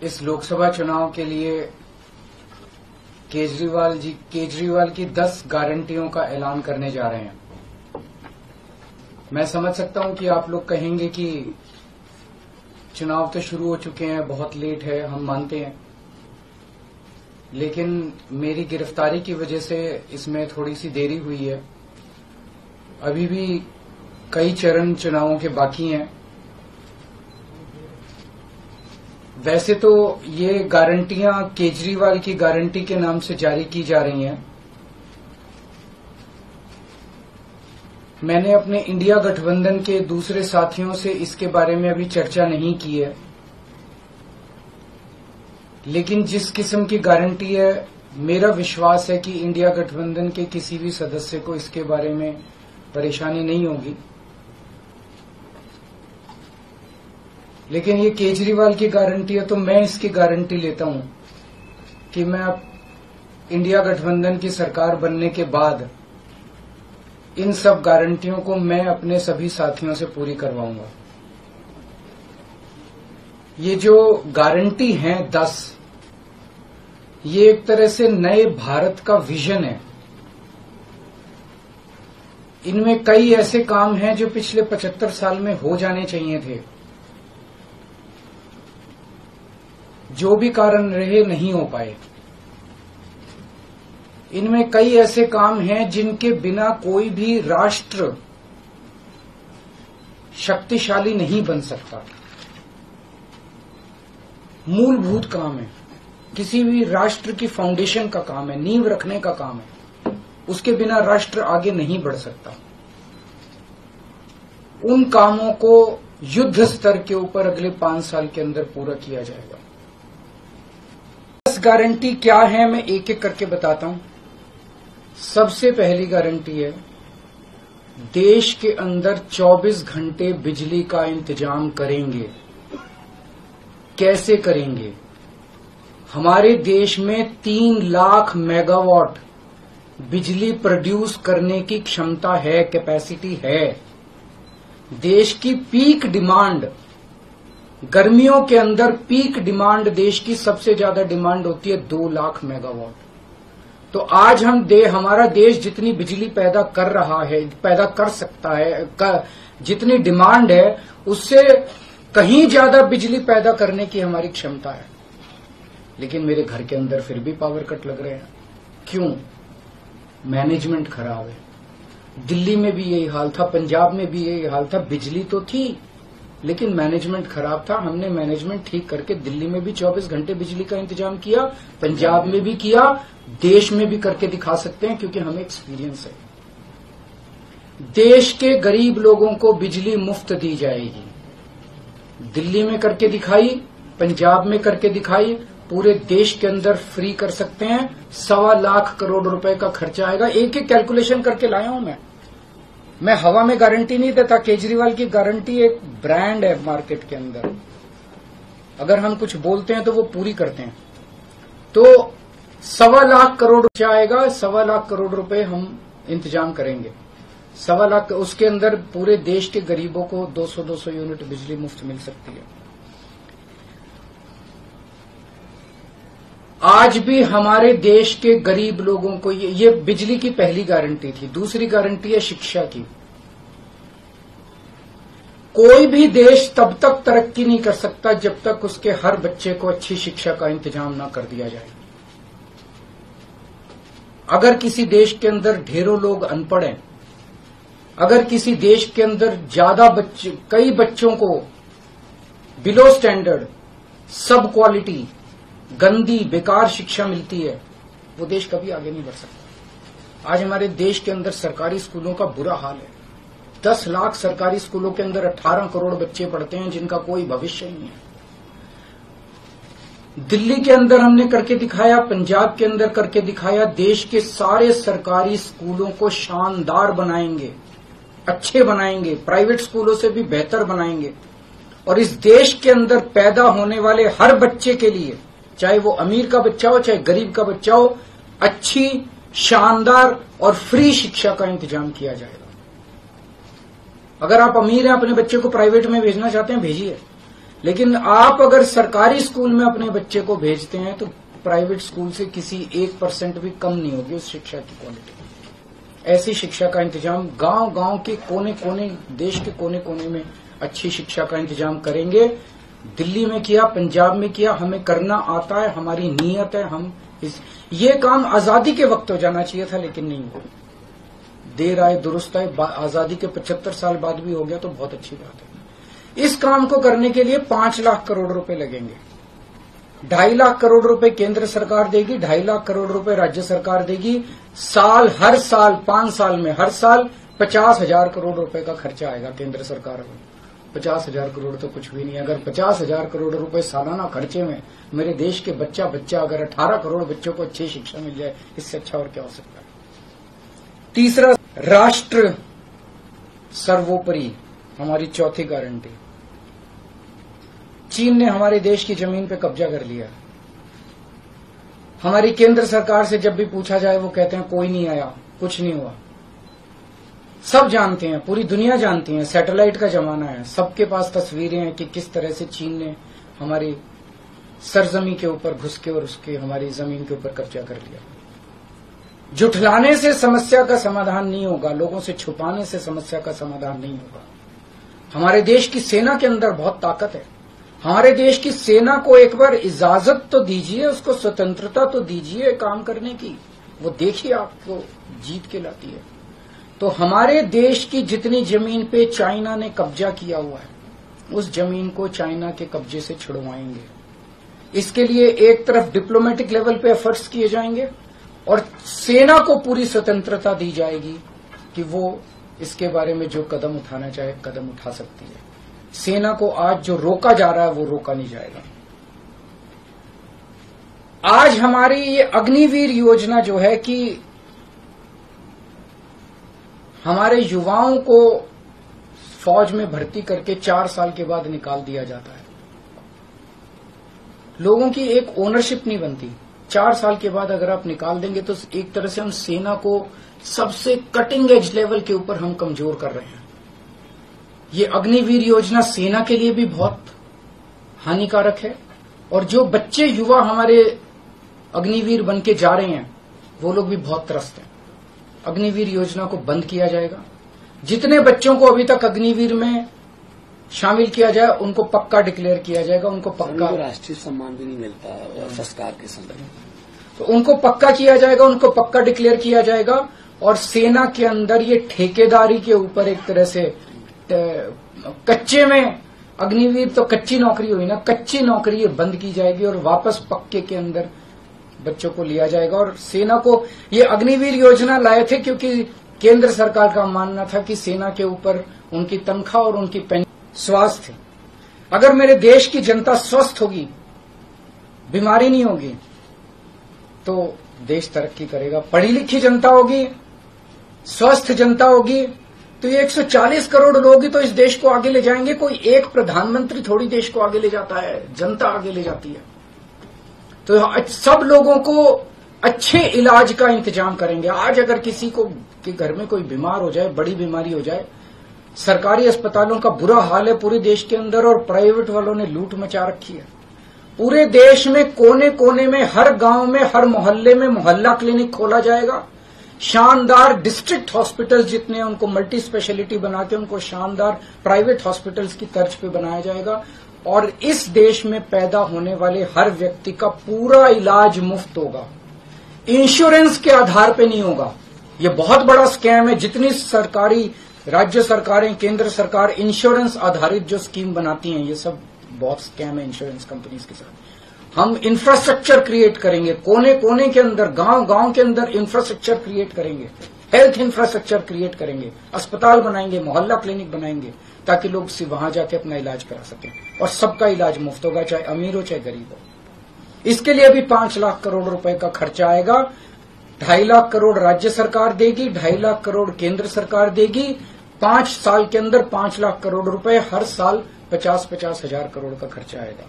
इस लोकसभा चुनाव के लिए केजरीवाल की 10 गारंटियों का ऐलान करने जा रहे हैं। मैं समझ सकता हूं कि आप लोग कहेंगे कि चुनाव तो शुरू हो चुके हैं, बहुत लेट है, हम मानते हैं, लेकिन मेरी गिरफ्तारी की वजह से इसमें थोड़ी सी देरी हुई है। अभी भी कई चरण चुनावों के बाकी हैं। वैसे तो ये गारंटियां केजरीवाल की गारंटी के नाम से जारी की जा रही हैं। मैंने अपने इंडिया गठबंधन के दूसरे साथियों से इसके बारे में अभी चर्चा नहीं की है, लेकिन जिस किस्म की गारंटी है, मेरा विश्वास है कि इंडिया गठबंधन के किसी भी सदस्य को इसके बारे में परेशानी नहीं होगी। लेकिन ये केजरीवाल की गारंटी है, तो मैं इसकी गारंटी लेता हूं कि मैं अब इंडिया गठबंधन की सरकार बनने के बाद इन सब गारंटियों को मैं अपने सभी साथियों से पूरी करवाऊंगा। ये जो गारंटी हैं 10, ये एक तरह से नए भारत का विजन है। इनमें कई ऐसे काम हैं जो पिछले 75 साल में हो जाने चाहिए थे, जो भी कारण रहे नहीं हो पाए। इनमें कई ऐसे काम हैं जिनके बिना कोई भी राष्ट्र शक्तिशाली नहीं बन सकता। मूलभूत काम है, किसी भी राष्ट्र की फाउंडेशन का काम है, नींव रखने का काम है। उसके बिना राष्ट्र आगे नहीं बढ़ सकता। उन कामों को युद्ध स्तर के ऊपर अगले 5 साल के अंदर पूरा किया जाएगा। 10 गारंटी क्या है, मैं एक एक करके बताता हूं। सबसे पहली गारंटी है, देश के अंदर 24 घंटे बिजली का इंतजाम करेंगे। कैसे करेंगे? हमारे देश में 3 लाख मेगावाट बिजली प्रोड्यूस करने की क्षमता है, कैपेसिटी है। देश की पीक डिमांड, गर्मियों के अंदर पीक डिमांड देश की सबसे ज्यादा डिमांड होती है 2 लाख मेगावाट। तो आज हमारा देश जितनी बिजली पैदा कर रहा है, पैदा कर सकता है, जितनी डिमांड है उससे कहीं ज्यादा बिजली पैदा करने की हमारी क्षमता है। लेकिन मेरे घर के अंदर फिर भी पावर कट लग रहे हैं। क्यों? मैनेजमेंट खराब है। दिल्ली में भी यही हाल था, पंजाब में भी यही हाल था। बिजली तो थी लेकिन मैनेजमेंट खराब था। हमने मैनेजमेंट ठीक करके दिल्ली में भी 24 घंटे बिजली का इंतजाम किया, पंजाब में भी किया, देश में भी करके दिखा सकते हैं क्योंकि हमें एक्सपीरियंस है। देश के गरीब लोगों को बिजली मुफ्त दी जाएगी। दिल्ली में करके दिखाई, पंजाब में करके दिखाई, पूरे देश के अंदर फ्री कर सकते हैं। 1.25 लाख करोड़ रुपए का खर्चा आएगा। एक एक कैलकुलेशन करके लाया हूं मैं हवा में गारंटी नहीं देता। केजरीवाल की गारंटी एक ब्रांड है मार्केट के अंदर। अगर हम कुछ बोलते हैं तो वो पूरी करते हैं। तो 1.25 लाख करोड़ रुपया आएगा। 1.25 लाख करोड़ रुपए हम इंतजाम करेंगे। 1.25 लाख, उसके अंदर पूरे देश के गरीबों को 200 यूनिट बिजली मुफ्त मिल सकती है। आज भी हमारे देश के गरीब लोगों को ये बिजली की पहली गारंटी थी। दूसरी गारंटी है शिक्षा की। कोई भी देश तब तक तरक्की नहीं कर सकता जब तक उसके हर बच्चे को अच्छी शिक्षा का इंतजाम ना कर दिया जाए। अगर किसी देश के अंदर ढेरों लोग अनपढ़ हैं, अगर किसी देश के अंदर कई बच्चों को बिलो स्टैंडर्ड, सब क्वालिटी, गंदी बेकार शिक्षा मिलती है, वो देश कभी आगे नहीं बढ़ सकता। आज हमारे देश के अंदर सरकारी स्कूलों का बुरा हाल है। 10 लाख सरकारी स्कूलों के अंदर 18 करोड़ बच्चे पढ़ते हैं जिनका कोई भविष्य नहीं है। दिल्ली के अंदर हमने करके दिखाया, पंजाब के अंदर करके दिखाया। देश के सारे सरकारी स्कूलों को शानदार बनाएंगे, अच्छे बनाएंगे, प्राइवेट स्कूलों से भी बेहतर बनाएंगे। और इस देश के अंदर पैदा होने वाले हर बच्चे के लिए, चाहे वो अमीर का बच्चा हो चाहे गरीब का बच्चा हो, अच्छी, शानदार और फ्री शिक्षा का इंतजाम किया जाएगा। अगर आप अमीर हैं, अपने बच्चे को प्राइवेट में भेजना चाहते हैं, भेजिए। लेकिन आप अगर सरकारी स्कूल में अपने बच्चे को भेजते हैं तो प्राइवेट स्कूल से किसी 1% भी कम नहीं होगी उस शिक्षा की क्वालिटी। ऐसी शिक्षा का इंतजाम गांव-गांव के कोने-कोने, देश के कोने-कोने में अच्छी शिक्षा का इंतजाम करेंगे। दिल्ली में किया, पंजाब में किया, हमें करना आता है, हमारी नीयत है। ये काम आजादी के वक्त हो जाना चाहिए था, लेकिन नहीं हुआ। देर आए दुरुस्त आए, आजादी के 75 साल बाद भी हो गया तो बहुत अच्छी बात है। इस काम को करने के लिए 5 लाख करोड़ रुपए लगेंगे। 2.5 लाख करोड़ रुपए केंद्र सरकार देगी, 2.5 लाख करोड़ रुपए राज्य सरकार देगी। हर साल 5 साल में हर साल 50,000 करोड़ रुपए का खर्चा आएगा केंद्र सरकार को। 50,000 करोड़ तो कुछ भी नहीं। अगर 50,000 करोड़ रुपए सालाना खर्चे में मेरे देश के बच्चा अगर 18 करोड़ बच्चों को अच्छी शिक्षा मिल जाए, इससे अच्छा और क्या हो सकता है। तीसरा, राष्ट्र सर्वोपरि, हमारी चौथी गारंटी। चीन ने हमारे देश की जमीन पे कब्जा कर लिया। हमारी केंद्र सरकार से जब भी पूछा जाए वो कहते हैं कोई नहीं आया, कुछ नहीं हुआ। सब जानते हैं, पूरी दुनिया जानती है, सैटेलाइट का जमाना है, सबके पास तस्वीरें हैं कि किस तरह से चीन ने हमारी सरजमी के ऊपर घुस के और उसके हमारी जमीन के ऊपर कब्जा कर लिया। जुठलाने से समस्या का समाधान नहीं होगा, लोगों से छुपाने से समस्या का समाधान नहीं होगा। हमारे देश की सेना के अंदर बहुत ताकत है। हमारे देश की सेना को एक बार इजाजत तो दीजिए, उसको स्वतंत्रता तो दीजिए काम करने की। वो देखिए आपको जीत के लाती है। तो हमारे देश की जितनी जमीन पे चाइना ने कब्जा किया हुआ है, उस जमीन को चाइना के कब्जे से छुड़वाएंगे। इसके लिए एक तरफ डिप्लोमेटिक लेवल पे एफर्ट्स किए जाएंगे और सेना को पूरी स्वतंत्रता दी जाएगी कि वो इसके बारे में जो कदम उठाना चाहे कदम उठा सकती है। सेना को आज जो रोका जा रहा है वो रोका नहीं जाएगा। आज हमारी ये अग्निवीर योजना जो है कि हमारे युवाओं को फौज में भर्ती करके 4 साल के बाद निकाल दिया जाता है। लोगों की एक ओनरशिप नहीं बनती। 4 साल के बाद अगर आप निकाल देंगे तो एक तरह से हम सेना को सबसे कटिंग एज लेवल के ऊपर हम कमजोर कर रहे हैं। ये अग्निवीर योजना सेना के लिए भी बहुत हानिकारक है और जो बच्चे युवा हमारे अग्निवीर बन के जा रहे हैं वो लोग भी बहुत त्रस्त हैं। अग्निवीर योजना को बंद किया जाएगा। जितने बच्चों को अभी तक अग्निवीर में शामिल किया जाए उनको पक्का डिक्लेयर किया जाएगा। उनको पक्का राष्ट्रीय सम्मान भी नहीं मिलता संस्कार के संदर्भ में, तो उनको पक्का किया जाएगा, उनको पक्का डिक्लेयर किया जाएगा। और सेना के अंदर ये ठेकेदारी के ऊपर एक तरह से कच्चे में अग्निवीर तो कच्ची नौकरी हुई ना, कच्ची नौकरी ये बंद की जाएगी और वापस पक्के के अंदर बच्चों को लिया जाएगा। और सेना को ये अग्निवीर योजना लाए थे क्योंकि केंद्र सरकार का मानना था कि सेना के ऊपर उनकी तनख्वाह और उनकी पेंशन, स्वास्थ्य, अगर मेरे देश की जनता स्वस्थ होगी, बीमारी नहीं होगी, तो देश तरक्की करेगा। पढ़ी लिखी जनता होगी, स्वस्थ जनता होगी, तो ये 140 करोड़ लोग ही तो इस देश को आगे ले जाएंगे। कोई एक प्रधानमंत्री थोड़ी देश को आगे ले जाता है, जनता आगे ले जाती है। तो सब लोगों को अच्छे इलाज का इंतजाम करेंगे। आज अगर किसी को के घर में कोई बीमार हो जाए, बड़ी बीमारी हो जाए, सरकारी अस्पतालों का बुरा हाल है पूरे देश के अंदर और प्राइवेट वालों ने लूट मचा रखी है। पूरे देश में कोने कोने में, हर गांव में, हर मोहल्ले में मोहल्ला क्लिनिक खोला जाएगा। शानदार डिस्ट्रिक्ट हॉस्पिटल्स जितने हैं उनको मल्टी स्पेशलिटी बना के उनको शानदार प्राइवेट हॉस्पिटल्स की तर्ज पे बनाया जाएगा। और इस देश में पैदा होने वाले हर व्यक्ति का पूरा इलाज मुफ्त होगा, इंश्योरेंस के आधार पे नहीं होगा। ये बहुत बड़ा स्कैम है। जितनी सरकारी, राज्य सरकारें, केंद्र सरकार इंश्योरेंस आधारित जो स्कीम बनाती हैं, ये सब बहुत स्कैम है इंश्योरेंस कंपनीज के साथ। हम इंफ्रास्ट्रक्चर क्रिएट करेंगे, कोने कोने के अंदर, गांव गांव के अंदर इंफ्रास्ट्रक्चर क्रिएट करेंगे, हेल्थ इंफ्रास्ट्रक्चर क्रिएट करेंगे, अस्पताल बनाएंगे, मोहल्ला क्लिनिक बनाएंगे, ताकि लोग वहां जाके अपना इलाज करा सकें। और सबका इलाज मुफ्त होगा, चाहे अमीर हो चाहे गरीब हो। इसके लिए भी 5 लाख करोड़ रुपए का खर्चा आएगा। 2.5 लाख करोड़ राज्य सरकार देगी, 2.5 लाख करोड़ केंद्र सरकार देगी। 5 साल के अंदर 5 लाख करोड़ रुपए, हर साल 50-50 हजार करोड़ का खर्चा आएगा।